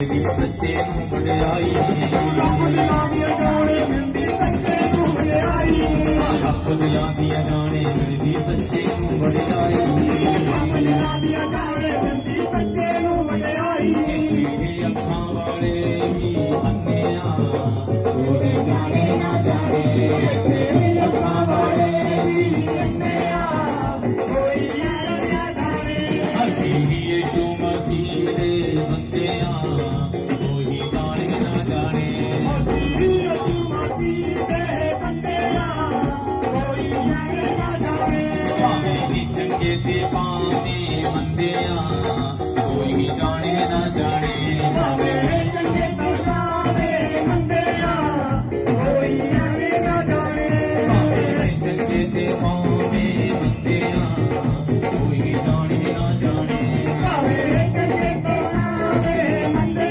सच्चे नूं वडियाई रब दियां दियां जाने मिलदी सच्चे नूं वडियाई अखां वाले ही अन्निया कोई जाने ना जाने अखां वाले ही अन्निया कोई ना जाने असीं भी यीशु मसीह दे बंदे